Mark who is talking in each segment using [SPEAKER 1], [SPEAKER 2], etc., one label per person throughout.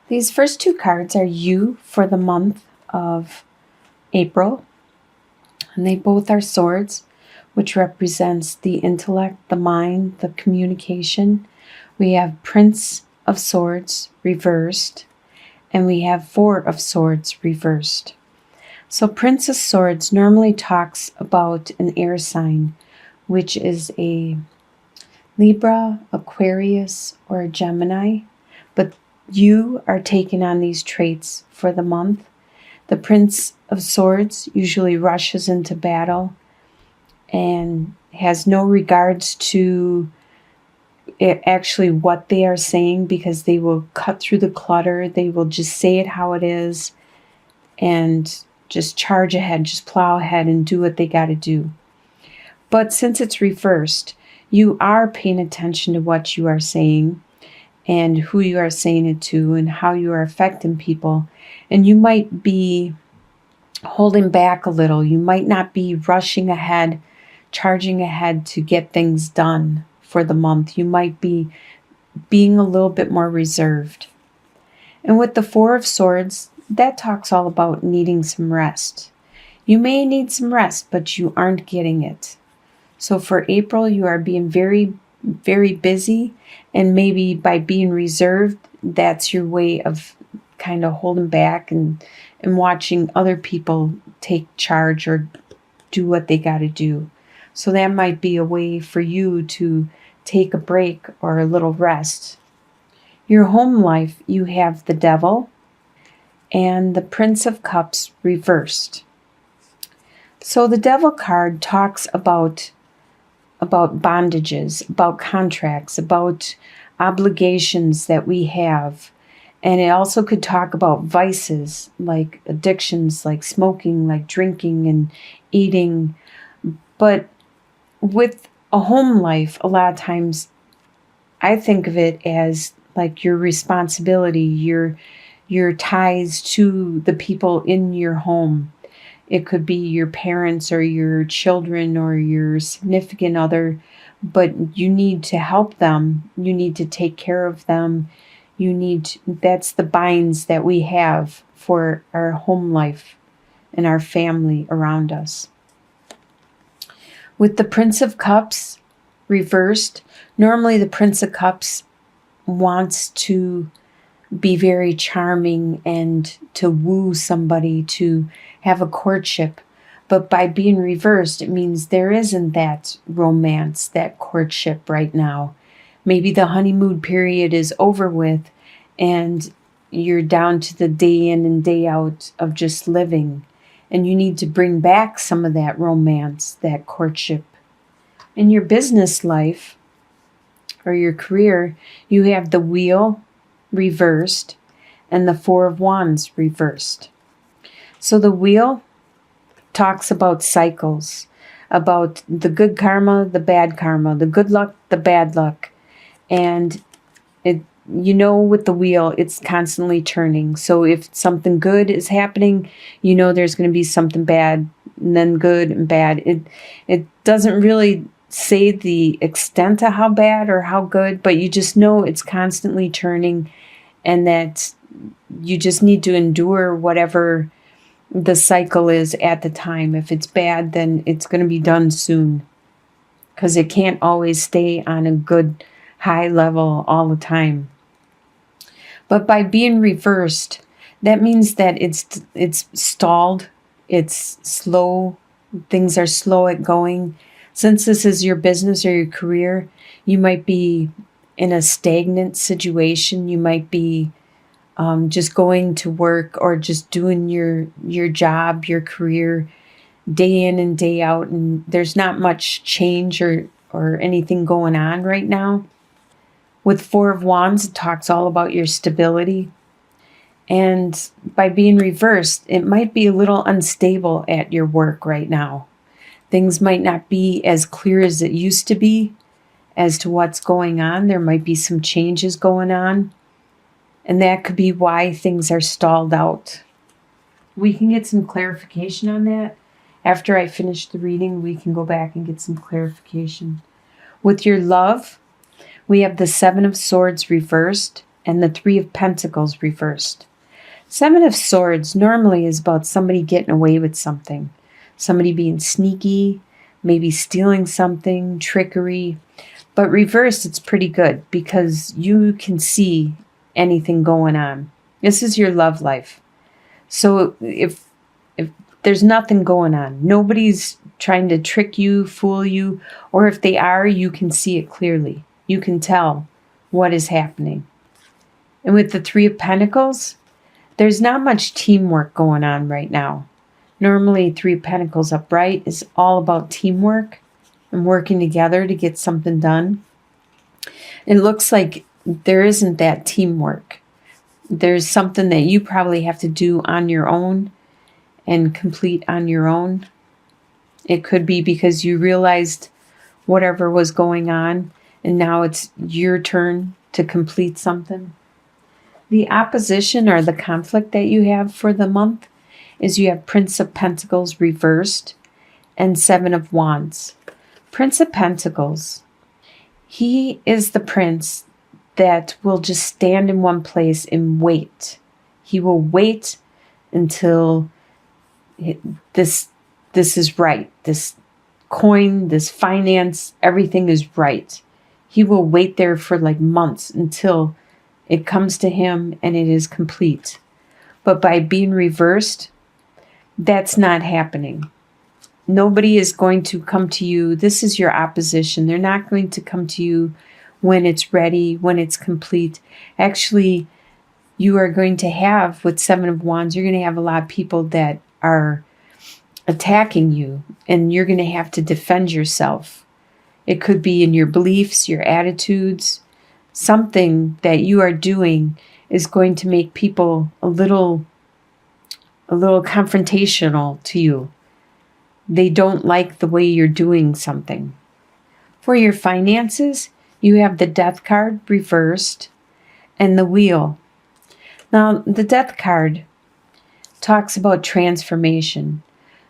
[SPEAKER 1] These first two cards are you for the month of April, and they both are swords, which represents the intellect, the mind, the communication. We have Prince of Swords reversed, and we have Four of Swords reversed. So Prince of Swords normally talks about an air sign, which is a Libra, Aquarius, or a Gemini, but you are taking on these traits for the month. The Prince of Swords usually rushes into battle and has no regards to actually what they are saying, because they will cut through the clutter. They will just say it how it is and just charge ahead, just plow ahead and do what they got to do. But since it's reversed, you are paying attention to what you are saying and who you are saying it to and how you are affecting people. And you might be holding back a little. You might not be rushing ahead, charging ahead to get things done for the month. You might be being a little bit more reserved. And with the Four of Swords, that talks all about needing some rest. You may need some rest, but you aren't getting it. So for April, you are being very, very busy, and maybe by being reserved, that's your way of kind of holding back and watching other people take charge or do what they got to do. So that might be a way for you to take a break or a little rest. Your home life, you have the Devil and the Prince of Cups reversed. So the Devil card talks about bondages, about contracts, about obligations that we have. And it also could talk about vices, like addictions, like smoking, like drinking and eating. But with a home life, a lot of times I think of it as like your responsibility, your ties to the people in your home. It could be your parents or your children or your significant other, but you need to help them. You need to take care of them. That's the binds that we have for our home life and our family around us. With the Prince of Cups reversed, normally the Prince of Cups wants to be very charming and to woo somebody, to have a courtship. But by being reversed, it means there isn't that romance, that courtship right now. Maybe the honeymoon period is over with and you're down to the day in and day out of just living. And you need to bring back some of that romance, that courtship. In your business life or your career, you have the Wheel reversed and the Four of Wands reversed. So the Wheel talks about cycles, about the good karma, the bad karma, the good luck, the bad luck. And with the wheel, it's constantly turning. So if something good is happening, there's going to be something bad, and then good and bad. It doesn't really say the extent of how bad or how good, but you just know it's constantly turning, and that you just need to endure whatever the cycle is at the time. If it's bad, then it's going to be done soon, because it can't always stay on a good high level all the time. But by being reversed, that means that it's stalled, it's slow, things are slow at going. Since this is your business or your career, you might be in a stagnant situation. You might be just going to work or just doing your job, your career, day in and day out, and there's not much change or anything going on right now. With Four of Wands, it talks all about your stability. And by being reversed, it might be a little unstable at your work right now. Things might not be as clear as it used to be as to what's going on. There might be some changes going on. And that could be why things are stalled out. We can get some clarification on that. After I finish the reading, we can go back and get some clarification. With your love, we have the Seven of Swords reversed and the Three of Pentacles reversed. Seven of Swords normally is about somebody getting away with something. Somebody being sneaky, maybe stealing something, trickery. But reversed, it's pretty good because you can see anything going on. This is your love life. So if there's nothing going on, nobody's trying to trick you, fool you, or if they are, you can see it clearly. You can tell what is happening. And with the Three of Pentacles, there's not much teamwork going on right now. Normally, Three of Pentacles upright is all about teamwork and working together to get something done. It looks like there isn't that teamwork. There's something that you probably have to do on your own and complete on your own. It could be because you realized whatever was going on and now it's your turn to complete something. The opposition or the conflict that you have for the month is you have Prince of Pentacles reversed and Seven of Wands. Prince of Pentacles, he is the prince that will just stand in one place and wait. He will wait until this is right. This coin, this finance, everything is right. He will wait there for like months until it comes to him and it is complete. But by being reversed, that's not happening. Nobody is going to come to you. This is your opposition. They're not going to come to you when it's ready, when it's complete. Actually, you are going to have, with Seven of Wands, you're going to have a lot of people that are attacking you, and you're going to have to defend yourself. It could be in your beliefs, your attitudes. Something that you are doing is going to make people a little confrontational to you. They don't like the way you're doing something. For your finances, you have the Death card reversed and the Wheel. Now, the Death card talks about transformation.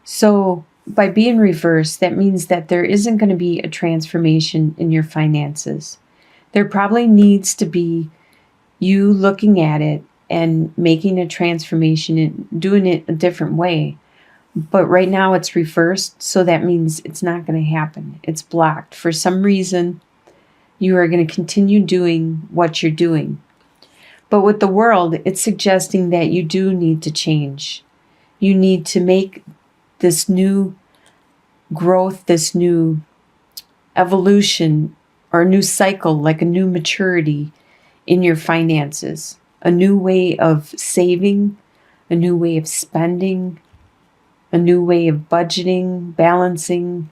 [SPEAKER 1] So by being reversed, that means that there isn't going to be a transformation in your finances. There probably needs to be you looking at it and making a transformation and doing it a different way. But right now it's reversed, so that means it's not going to happen. It's blocked. For some reason, you are going to continue doing what you're doing. But with the world, it's suggesting that you do need to change. You need to make this new growth, this new evolution, or a new cycle, like a new maturity in your finances. A new way of saving, a new way of spending, a new way of budgeting, balancing.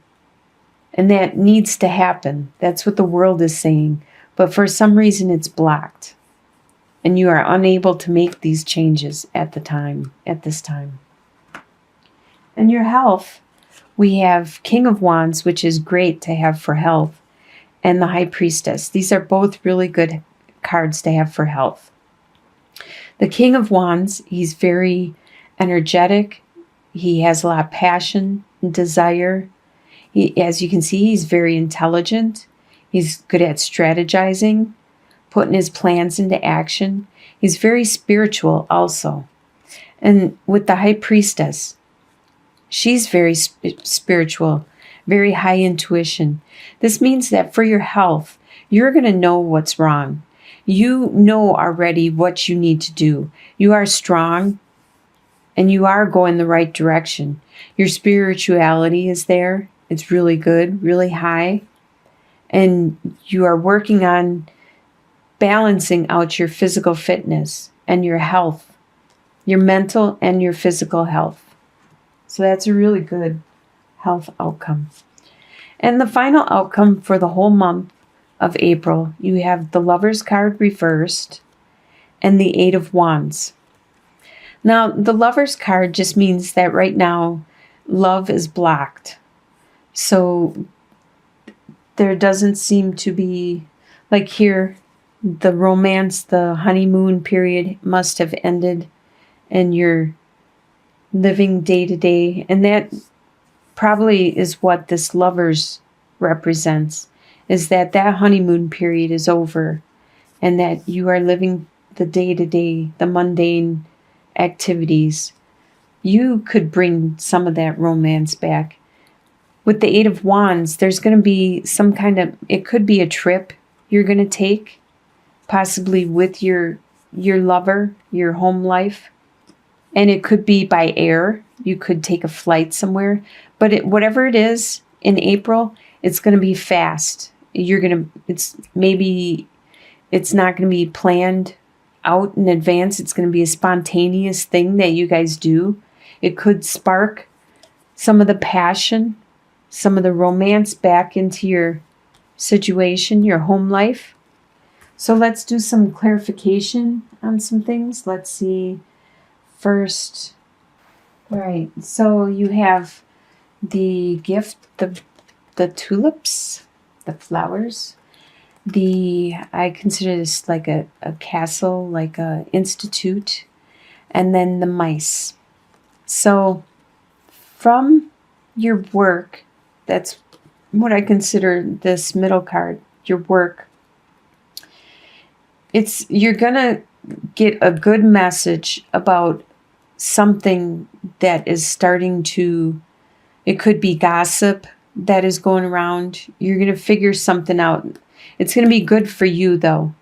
[SPEAKER 1] And that needs to happen. That's what the world is saying. But for some reason, it's blocked. And you are unable to make these changes at this time. In your health, we have King of Wands, which is great to have for health, and the High Priestess. These are both really good cards to have for health. The King of Wands, he's very energetic. He has a lot of passion and desire. As you can see, he's very intelligent. He's good at strategizing, putting his plans into action. He's very spiritual also. And with the High Priestess, she's very spiritual, very high intuition. This means that for your health, you're going to know what's wrong. You know already what you need to do. You are strong and you are going the right direction. Your spirituality is there. It's really good, really high. And you are working on balancing out your physical fitness and your health, your mental and your physical health. So that's a really good health outcome. And the final outcome for the whole month of April, you have the Lover's card reversed and the Eight of Wands. Now, the Lover's card just means that right now, love is blocked. So there doesn't seem to be, like here, the romance, the honeymoon period must have ended and you're living day to day. And that probably is what this Lovers represents, is that honeymoon period is over and that you are living the day-to-day, the mundane activities, you could bring some of that romance back. With the Eight of Wands, there's going to be some kind of, it could be a trip you're going to take, possibly with your lover, your home life. And it could be by air. You could take a flight somewhere. But whatever it is, in April, it's going to be fast. It's not going to be planned out in advance. It's going to be a spontaneous thing that you guys do. It could spark some of the passion, some of the romance back into your situation, your home life. So let's do some clarification on some things. Let's see. First, all right, so you have the gift, the tulips, the flowers. I consider this like a castle, like a institute, and then the mice. So from your work, that's what I consider this middle card, your work. You're gonna get a good message about something that is starting to, it could be gossip that is going around. You're going to figure something out. It's going to be good for you, though.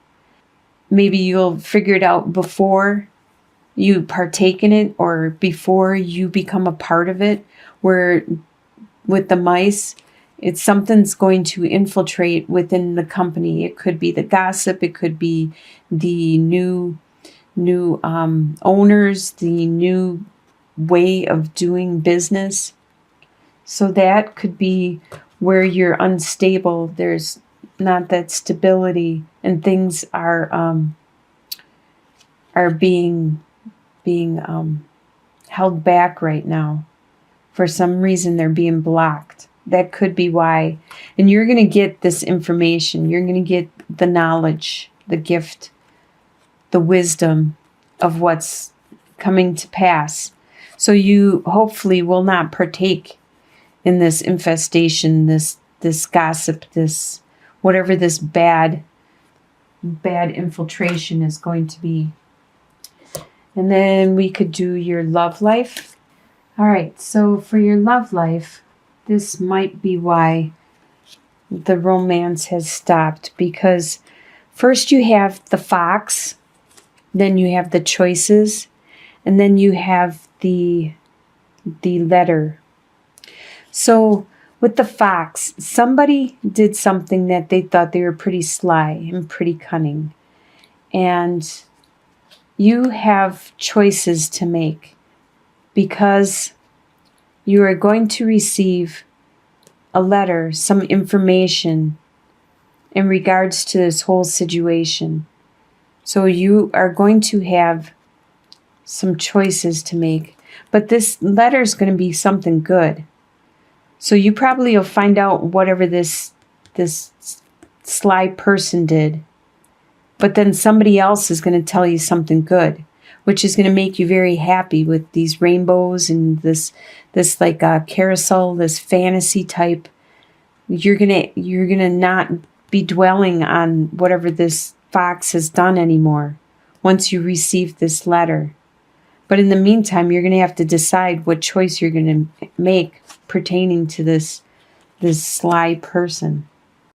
[SPEAKER 1] Maybe you'll figure it out before you partake in it or before you become a part of it. Where with the mice, it's something's going to infiltrate within the company. It could be the gossip. It could be the new owners, the new way of doing business. So that could be where you're unstable. There's not that stability, and things are being held back right now. For some reason, they're being blocked. That could be why. And you're going to get this information. You're going to get the knowledge, the gift, the wisdom of what's coming to pass. So you hopefully will not partake in this infestation, this gossip, this whatever this bad infiltration is going to be. And then we could do your love life. All right, so for your love life, this might be why the romance has stopped, because first you have the fox, then you have the choices, and then you have the letter. So with the fox, somebody did something that they thought they were pretty sly and pretty cunning. And you have choices to make, because you are going to receive a letter, some information in regards to this whole situation. So you are going to have some choices to make. But this letter is going to be something good. So you probably will find out whatever this sly person did. But then somebody else is going to tell you something good, which is going to make you very happy with these rainbows and this like carousel, this fantasy type. You're gonna not be dwelling on whatever this fox has done anymore once you receive this letter. But in the meantime, you're going to have to decide what choice you're going to make pertaining to this sly person.